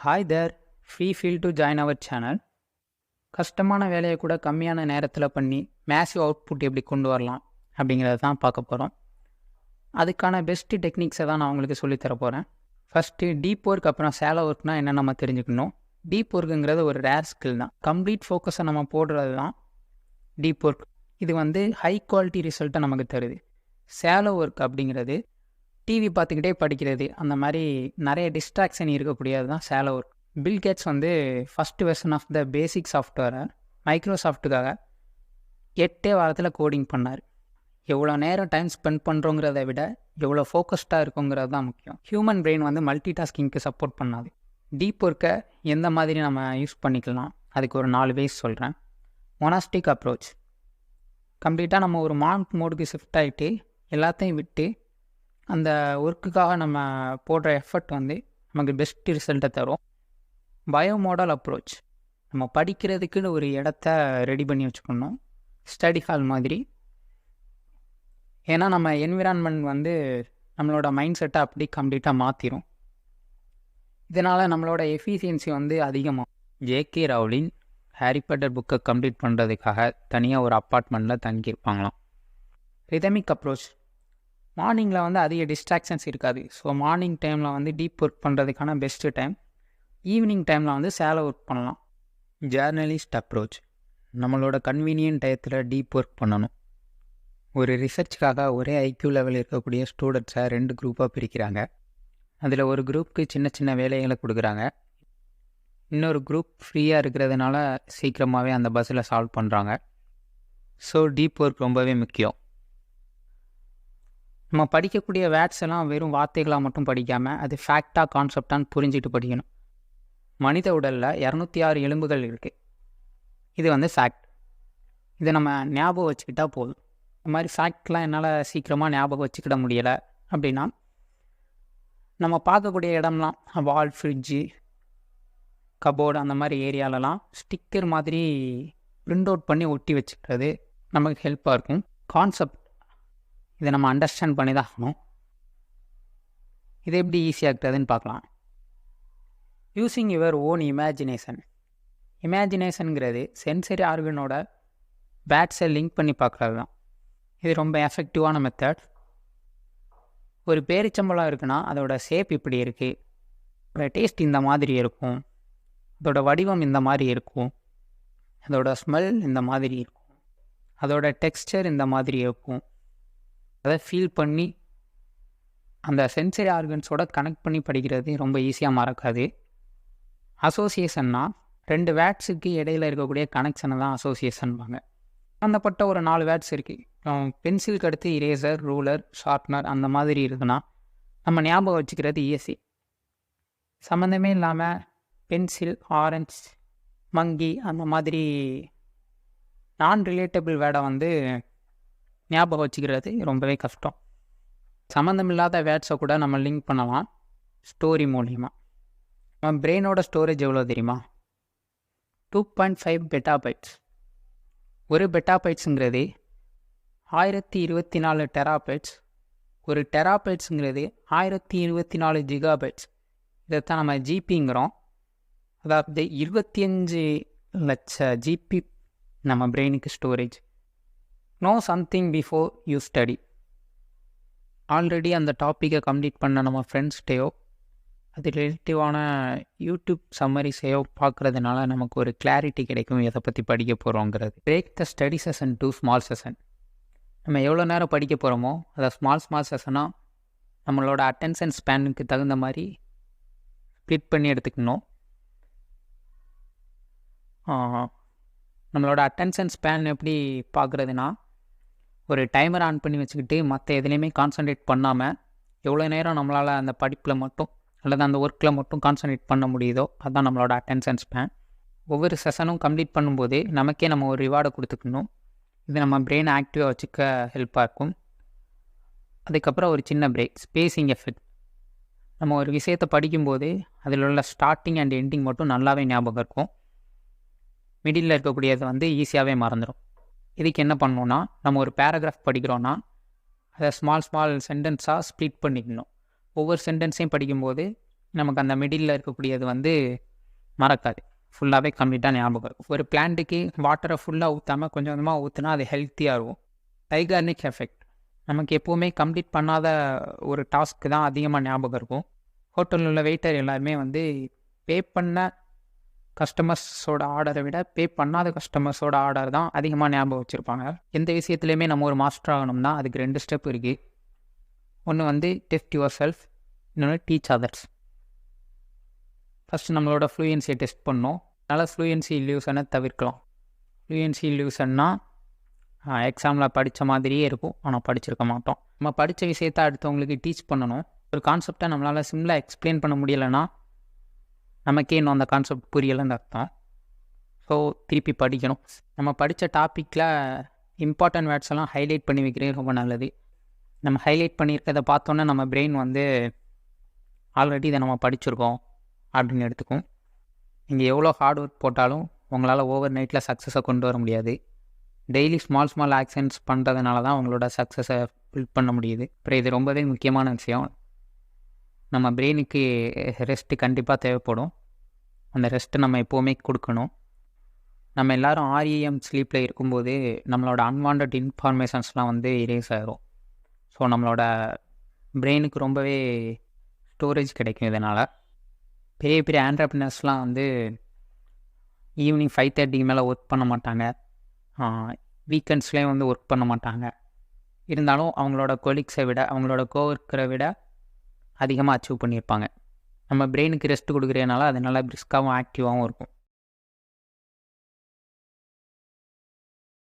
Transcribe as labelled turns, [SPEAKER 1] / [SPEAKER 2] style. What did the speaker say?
[SPEAKER 1] Hi there, feel to join our channel. கஷ்டமான வேலையை கூட கம்மியான நேரத்தில் பண்ணி மேசிவ் அவுட்புட் எப்படி கொண்டு வரலாம் அப்படிங்கிறத தான் பார்க்க போகிறோம். அதுக்கான பெஸ்ட்டு டெக்னிக்ஸை தான் நான் உங்களுக்கு சொல்லித்தர போகிறேன். ஃபஸ்ட்டு டீப் ஒர்க், அப்புறம் சேலோ ஒர்க்னால் என்ன நம்ம தெரிஞ்சுக்கணும். டீப் ஒர்க்குங்கிறது ஒரு ரேர் ஸ்கில் தான். கம்ப்ளீட் ஃபோக்கஸை நம்ம போடுறது தான் டீப் ஒர்க். இது ஹை குவாலிட்டி ரிசல்ட்டை நமக்கு தருது. சேலோ ஒர்க் அப்படிங்கிறது டிவி பார்த்துக்கிட்டே படிக்கிறது, அந்த மாதிரி நிறைய டிஸ்ட்ராக்ஷன் இருக்கக்கூடியது தான் shallow work. Bill Gates first version of the basic சாஃப்ட்வேரை மைக்ரோசாஃப்ட்டுக்காக 8 வாரத்தில் கோடிங் பண்ணார். எவ்வளோ நேரம் டைம் ஸ்பெண்ட் பண்ணுறோங்கிறத விட எவ்வளோ ஃபோக்கஸ்டாக இருக்குங்கிறது தான் முக்கியம். ஹியூமன் பிரெயின் மல்டி டாஸ்கிங்க்கு சப்போர்ட் பண்ணாது. டீப் ஒர்க்கை எந்த மாதிரி நம்ம யூஸ் பண்ணிக்கலாம், அதுக்கு ஒரு 4 வேஸ் சொல்கிறேன். Monastic approach. கம்ப்ளீட்டாக நம்ம ஒரு மான்க் மோடுக்கு ஷிஃப்ட் ஆகிட்டு எல்லாத்தையும் விட்டு அந்த ஒர்க்குக்காக நம்ம போடுற எஃபர்ட் நமக்கு பெஸ்ட் ரிசல்ட்டை தரும். Bio model approach. நம்ம படிக்கிறதுக்குன்னு ஒரு இடத்த ரெடி பண்ணி வச்சுக்கணும், ஸ்டடி ஹால் மாதிரி. ஏன்னா நம்ம என்விரான்மெண்ட் நம்மளோட மைண்ட் செட்டை அப்படி கம்ப்ளீட்டாக மாற்றிடும். இதனால் நம்மளோட எஃபிஷியன்சி அதிகமாகும். ஜேகே ரவுலின் ஹாரி பாட்டர் புக்கை கம்ப்ளீட் பண்ணுறதுக்காக தனியாக ஒரு அப்பார்ட்மெண்ட்டில் தங்கியிருப்பாங்களாம். Rhythmic approach. மார்னிங்கில் அதிக டிஸ்ட்ராக்ஷன்ஸ் இருக்காது. ஸோ மார்னிங் டைமில் டீப் ஒர்க் பண்ணுறதுக்கான பெஸ்ட்டு டைம். ஈவினிங் டைமில் சேலோ ஒர்க் பண்ணலாம். Journalist approach. நம்மளோட கன்வீனியன்ட் டயத்தில் டீப் ஒர்க் பண்ணணும். ஒரு ரிசர்ச்சுக்காக ஒரே ஐக்யூ லெவல் இருக்கக்கூடிய ஸ்டூடெண்ட்ஸை 2 குரூப்பாக பிரிக்கிறாங்க. அதில் ஒரு குரூப்புக்கு சின்ன சின்ன வேலைகளை கொடுக்குறாங்க. இன்னொரு குரூப் ஃப்ரீயாக இருக்கிறதுனால சீக்கிரமாகவே அந்த பஸ்ஸில் சால்வ் பண்ணுறாங்க. ஸோ டீப் ஒர்க் ரொம்பவே முக்கியம். நம்ம படிக்கக்கூடிய வேர்ட்ஸ் எல்லாம் வெறும் வார்த்தைகளாக மட்டும் படிக்காமல் அது ஃபேக்டாக கான்செப்டான்னு புரிஞ்சுட்டு படிக்கணும். மனித உடலில் 206 எலும்புகள் இருக்குது. இது ஃபேக்ட். இதை நம்ம ஞாபகம் வச்சுக்கிட்டால் போதும். இந்த மாதிரி ஃபேக்ட்லாம் என்னால் சீக்கிரமாக ஞாபகம் வச்சுக்கிட முடியலை அப்படின்னா, நம்ம பார்க்கக்கூடிய இடம்லாம் வால், ஃப்ரிட்ஜு, கபோர்டு, அந்த மாதிரி ஏரியாலலாம் ஸ்டிக்கர் மாதிரி பிரிண்ட் அவுட் பண்ணி ஒட்டி வச்சுக்கிறது நமக்கு ஹெல்ப்பாக இருக்கும். கான்செப்ட் இதை நம்ம அண்டர்ஸ்டாண்ட் பண்ணி தான் ஆகணும். இதை எப்படி ஈஸியாகிறதுன்னு பார்க்கலாம். Using your own imagination. இமேஜினேஷனுங்கிறது சென்சரி ஆர்கனோட பேட்ஸை லிங்க் பண்ணி பார்க்குறது தான். இது ரொம்ப எஃபெக்டிவான மெத்தட். ஒரு பேரிச்சம்பழம் இருக்குன்னா அதோட ஷேப் இப்படி இருக்குது, அதோட டேஸ்ட் இந்த மாதிரி இருக்கும், அதோட வடிவம் இந்த மாதிரி இருக்கும், அதோட ஸ்மெல் இந்த மாதிரி இருக்கும், அதோட டெக்ஸ்டர் இந்த மாதிரி இருக்கும். அதை ஃபீல் பண்ணி அந்த சென்சரி ஆர்கன்ஸோட கனெக்ட் பண்ணி படிக்கிறது ரொம்ப ஈஸியாக மறக்காது. அசோசியேஷன்னா 2 வேர்ட்ஸுக்கு இடையில் இருக்கக்கூடிய கனெக்ஷனை தான் அசோசியேஷன்பாங்க. சம்மந்தப்பட்ட ஒரு 4 வேர்ட்ஸ் இருக்குது. பென்சிலுக்கு அடுத்து இரேசர், ரூலர், ஷார்ப்னர் அந்த மாதிரி இருக்குன்னா நம்ம ஞாபகம் வச்சுக்கிறது ஈஸி. சம்மந்தமே இல்லாமல் பென்சில், ஆரஞ்ச், மங்கி அந்த மாதிரி நான் ரிலேட்டபிள் வேர்டை ஞாபகம் வச்சுக்கிறது ரொம்பவே கஷ்டம். சம்மந்தமில்லாத வேர்ட்ஸை கூட நம்ம லிங்க் பண்ணலாம் ஸ்டோரி மூலிமா. நம்ம பிரெயினோட ஸ்டோரேஜ் எவ்வளோ தெரியுமா? 2.5 பெட்டாபைட்ஸ். ஒரு பெட்டாபைட்ஸுங்கிறது 1024 டெராபைட்ஸ். ஒரு டெராபைட்ஸுங்கிறது 1024 ஜிகாபைட்ஸ். இதைத்தான் நம்ம ஜிபிங்கிறோம். அதாவது 25 லட்ச ஜிபி நம்ம பிரெயினுக்கு storage. Know something before you study. Already அந்த டாப்பிக்கை கம்ப்ளீட் பண்ண நம்ம ஃப்ரெண்ட்ஸ்கிட்டையோ அது ரிலேட்டிவான யூடியூப் சம்மரிஸையோ பார்க்குறதுனால நமக்கு ஒரு கிளாரிட்டி கிடைக்கும் எதை பற்றி படிக்க போகிறோங்கிறது. Break the study session to small session. நம்ம எவ்வளோ நேரம் படிக்க போகிறோமோ அதை ஸ்மால் செஷனாக நம்மளோட அட்டென்ஷன் ஸ்பேனுக்கு தகுந்த மாதிரி ஸ்ப்ளிட் பண்ணி எடுத்துக்கணும். நம்மளோட அட்டென்ஷன் ஸ்பேன் எப்படி பார்க்குறதுனா, ஒரு டைமர் ஆன் பண்ணி வச்சுக்கிட்டு மற்ற எதுலேயுமே கான்சன்ட்ரேட் பண்ணாமல் எவ்வளோ நேரம் நம்மளால் அந்த படிப்பில் மட்டும் அல்லது அந்த ஒர்க்கில் மட்டும் கான்சன்ட்ரேட் பண்ண முடியுதோ அதுதான் நம்மளோட அட்டென்ஷன் ஸ்பேன். ஒவ்வொரு செஷனும் கம்ப்ளீட் பண்ணும்போது நமக்கே நம்ம ஒரு ரிவார்டை கொடுத்துக்கணும். இது நம்ம பிரெயினை ஆக்டிவாக வச்சுக்க ஹெல்ப்பாக இருக்கும். அதுக்கப்புறம் ஒரு சின்ன பிரேக், ஸ்பேஸிங் எஃபெக்ட். நம்ம ஒரு விஷயத்தை படிக்கும்போது அதில் உள்ள ஸ்டார்டிங் அண்ட் எண்டிங் மட்டும் நல்லாவே ஞாபகம் இருக்கும். மிடில் இருக்கக்கூடியது ஈஸியாகவே மறந்துடும். இதுக்கு என்ன பண்ணணுன்னா, நம்ம ஒரு பேராகிராஃப் படிக்கிறோன்னா அதை ஸ்மால் சென்டென்ஸாக ஸ்ப்ளிட் பண்ணிக்கணும். ஒவ்வொரு சென்டென்ஸையும் படிக்கும்போது நமக்கு அந்த மிடில் இருக்கக்கூடியது வந்து மறக்காது. ஃபுல்லாகவே கம்ப்ளீட்டாக ஞாபகம் இருக்கும். ஒரு பிளான்ட்டுக்கு வாட்டரை ஃபுல்லாக ஊற்றாமல் கொஞ்சம் கொஞ்சமாக ஊற்றினா அது ஹெல்த்தியாக இருக்கும். டைகார்னிக் எஃபெக்ட். நமக்கு எப்போவுமே கம்ப்ளீட் பண்ணாத ஒரு டாஸ்க்கு தான் அதிகமாக ஞாபகம் இருக்கும். ஹோட்டலில் உள்ள வெயிட்டர் எல்லாருமே வந்து பே பண்ண கஸ்டமர்ஸோட ஆர்டரை விட பே பண்ணாத கஸ்டமர்ஸோட ஆர்டர் தான் அதிகமாக ஞாபகம் வச்சுருப்பாங்க. எந்த விஷயத்துலையுமே நம்ம ஒரு மாஸ்டர் ஆகணும்னா அதுக்கு 2 ஸ்டெப் இருக்குது. ஒன்று வந்து டெஸ்ட் யுவர் செல்ஃப், இன்னொன்று டீச் அதர்ஸ். ஃபஸ்ட்டு நம்மளோட ஃப்ளூயன்சியை டெஸ்ட் பண்ணோம். அதனால் ஃப்ளூயன்சி இல்யூஷனை தவிர்க்கலாம். ஃப்ளூயன்சி இல்யூஷன்னா எக்ஸாமில் படித்த மாதிரியே இருக்கும், ஆனால் படிச்சிருக்க மாட்டோம். நம்ம படித்த விஷயத்தை அடுத்தவங்களுக்கு டீச் பண்ணணும். ஒரு கான்செப்டை நம்மளால் சிம்பிளாக எக்ஸ்பிளைன் பண்ண முடியலைன்னா நமக்கே இன்னும் அந்த கான்செப்ட் புரியலைன்னு அர்த்தம். ஸோ திருப்பி படிக்கணும். நம்ம படித்த டாப்பிக்கில் இம்பார்ட்டன்ட் வேர்ட்ஸ் எல்லாம் ஹைலைட் பண்ணி வைக்கிறது ரொம்ப நல்லது. நம்ம ஹைலைட் பண்ணியிருக்கிறத பார்த்தோன்னே நம்ம பிரெயின் வந்து ஆல்ரெடி இதை நம்ம படிச்சிருக்கோம் அப்படின்னு எடுத்துக்கும். நீங்கள் எவ்வளோ ஹார்ட் ஒர்க் போட்டாலும் உங்களால் ஓவர் நைட்டில் சக்ஸஸை கொண்டு வர முடியாது. டெய்லி ஸ்மால் ஆக்ஷன்ஸ் பண்ணுறதுனால தான் உங்களோட சக்ஸஸை பில்ட் பண்ண முடியுது. அப்புறம் இது ரொம்பவே முக்கியமான விஷயம். நம்ம பிரெயினுக்கு ரெஸ்ட்டு கண்டிப்பாக தேவைப்படும். அந்த ரெஸ்ட்டு நம்ம எப்போவுமே கொடுக்கணும். நம்ம எல்லோரும் REM ஸ்லீப்பில் இருக்கும்போது நம்மளோட அன்வான்ட் இன்ஃபார்மேஷன்ஸ்லாம் வந்து இரேஸ் ஆகிரும். ஸோ நம்மளோட பிரெயினுக்கு ரொம்பவே ஸ்டோரேஜ் கிடைக்கும். இதனால் பெரிய பெரிய ஆண்டர்ப்ரனர்ஸ்லாம் வந்து ஈவினிங் 5:30 மேலே ஒர்க் பண்ண மாட்டாங்க. வீக்கெண்ட்ஸ்லேயும் வந்து ஒர்க் பண்ண மாட்டாங்க. இருந்தாலும் அவங்களோட கொலீக்ஸை விட அவங்களோட கோவர்க்கரை விட அதிகமாக அச்சீவ் பண்ணியிருப்பாங்க. நம்ம பிரெயினுக்கு ரெஸ்ட் கொடுக்குறதுனால அது நல்லா பிரிஸ்காகவும் ஆக்டிவாகவும் இருக்கும்.